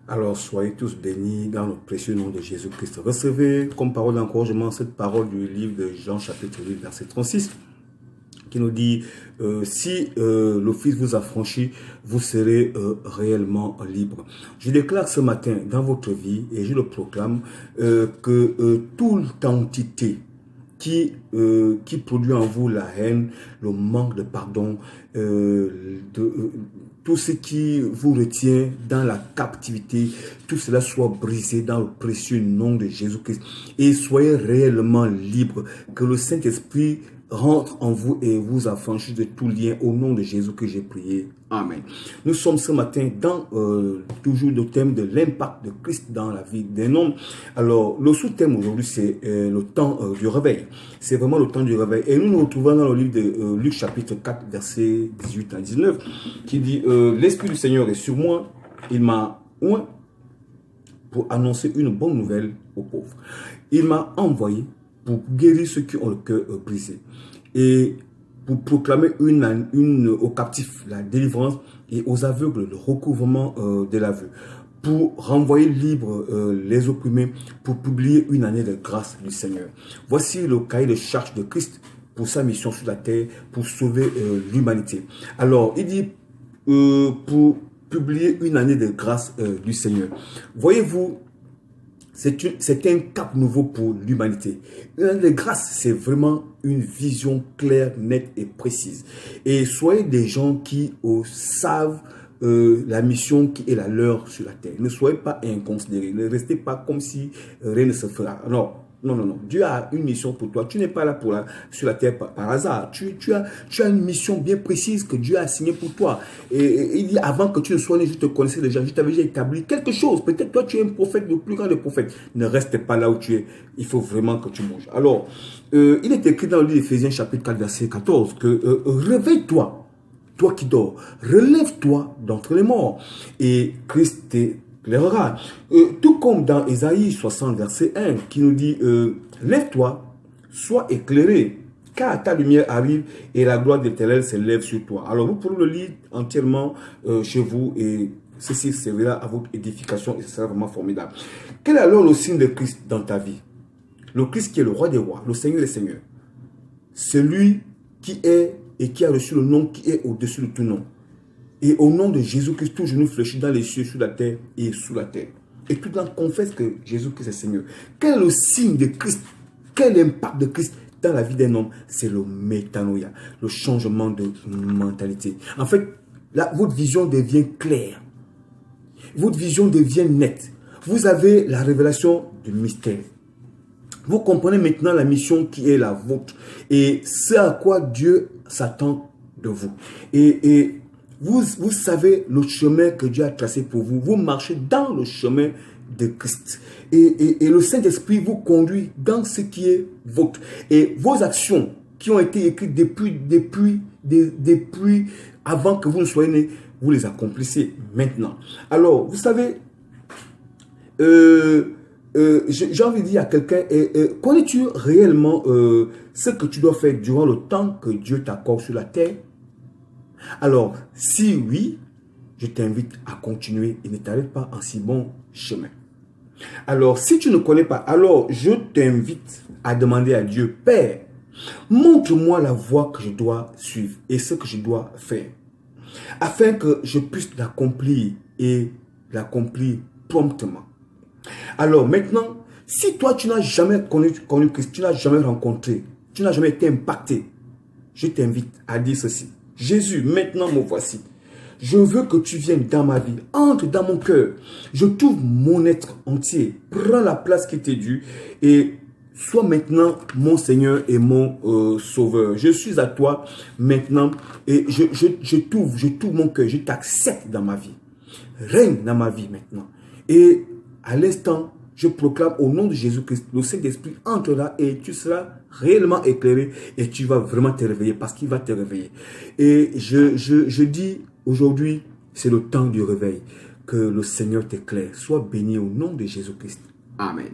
Alors, soyez tous bénis dans le précieux nom de Jésus-Christ. Recevez comme parole d'encouragement cette parole du livre de Jean, chapitre 8, verset 36, qui nous dit si le Fils vous a franchi, vous serez réellement libre. Je déclare ce matin dans votre vie, et je le proclame, que toute entité qui produit en vous la haine, le manque de pardon, tout ce qui vous retient dans la captivité, tout cela soit brisé dans le précieux nom de Jésus-Christ. Et soyez réellement libres, que le Saint-Esprit rentre en vous et vous affranchisse de tout lien au nom de Jésus que j'ai prié. Amen. Nous sommes ce matin dans toujours le thème de l'impact de Christ dans la vie d'un homme. Alors, le sous-thème aujourd'hui, c'est le temps du réveil. C'est vraiment le temps du réveil. Et nous nous retrouvons dans le livre de Luc chapitre 4, versets 18 à 19, qui dit l'Esprit du Seigneur est sur moi, il m'a oint pour annoncer une bonne nouvelle aux pauvres. Il m'a envoyé pour guérir ceux qui ont le cœur brisé et pour proclamer aux captifs la délivrance et aux aveugles le recouvrement de la vue, pour renvoyer libres les opprimés, pour publier une année de grâce du Seigneur. Voici le cahier de charge de Christ pour sa mission sur la terre, pour sauver l'humanité. Alors, il dit pour publier une année de grâce du Seigneur. Voyez-vous, c'est un cap nouveau pour l'humanité. Une année de grâce, c'est vraiment une vision claire, nette et précise. Et soyez des gens qui savent la mission qui est la leur sur la terre. Ne soyez pas inconsidérés. Ne restez pas comme si rien ne se fera. Non. Dieu a une mission pour toi. Tu n'es pas là sur la terre par hasard. Tu as une mission bien précise que Dieu a assignée pour toi. Et il dit, avant que tu ne sois né, je te connaissais déjà. Je t'avais déjà établi quelque chose. Peut-être toi, tu es un prophète, le plus grand des prophètes. Ne reste pas là où tu es. Il faut vraiment que tu bouges. Alors, il est écrit dans le livre d'Éphésiens, chapitre 4, verset 14, que réveille-toi, toi qui dors. Relève-toi d'entre les morts. Et Christ t'éclairera. Tout comme dans Ésaïe 60, verset 1, qui nous dit lève-toi, sois éclairé, car ta lumière arrive et la gloire de l'Éternel s'élève sur toi. Alors vous pourrez le lire entièrement chez vous et ceci servira à votre édification et ce sera vraiment formidable. Quel est alors le signe de Christ dans ta vie? Le Christ qui est le roi des rois, le Seigneur des seigneurs. Celui qui est et qui a reçu le nom qui est au-dessus de tout nom. Et au nom de Jésus-Christ, tout genou fléchit dans les cieux, sur la terre et sous la terre. Et tout le monde confesse que Jésus-Christ est Seigneur. Quel est le signe de Christ? Quel est l'impact de Christ dans la vie d'un homme? C'est le métanoïa, le changement de mentalité. En fait, là, votre vision devient claire. Votre vision devient nette. Vous avez la révélation du mystère. Vous comprenez maintenant la mission qui est la vôtre. Et ce à quoi Dieu s'attend de vous. Et vous savez le chemin que Dieu a tracé pour vous. Vous marchez dans le chemin de Christ. Et le Saint-Esprit vous conduit dans ce qui est vôtre. Et vos actions qui ont été écrites depuis avant que vous ne soyez nés, vous les accomplissez maintenant. Alors, vous savez, j'ai envie de dire à quelqu'un, connais-tu réellement ce que tu dois faire durant le temps que Dieu t'accorde sur la terre? Alors, si oui, je t'invite à continuer et ne t'arrête pas en si bon chemin. Alors, si tu ne connais pas, alors je t'invite à demander à Dieu, Père, montre-moi la voie que je dois suivre et ce que je dois faire, afin que je puisse l'accomplir et l'accomplir promptement. Alors maintenant, si toi tu n'as jamais connu Christ, tu n'as jamais rencontré, tu n'as jamais été impacté, je t'invite à dire ceci. Jésus, maintenant me voici. Je veux que tu viennes dans ma vie, entre dans mon cœur. Je t'ouvre mon être entier. Prends la place qui t'est due et sois maintenant mon Seigneur et mon Sauveur. Je suis à toi maintenant et je t'ouvre mon cœur. Je t'accepte dans ma vie. Règne dans ma vie maintenant. Et à l'instant, je proclame au nom de Jésus-Christ, le Saint-Esprit entrera et tu seras réellement éclairé et tu vas vraiment te réveiller parce qu'il va te réveiller. Et je dis aujourd'hui, c'est le temps du réveil. Que le Seigneur t'éclaire. Sois béni au nom de Jésus-Christ. Amen.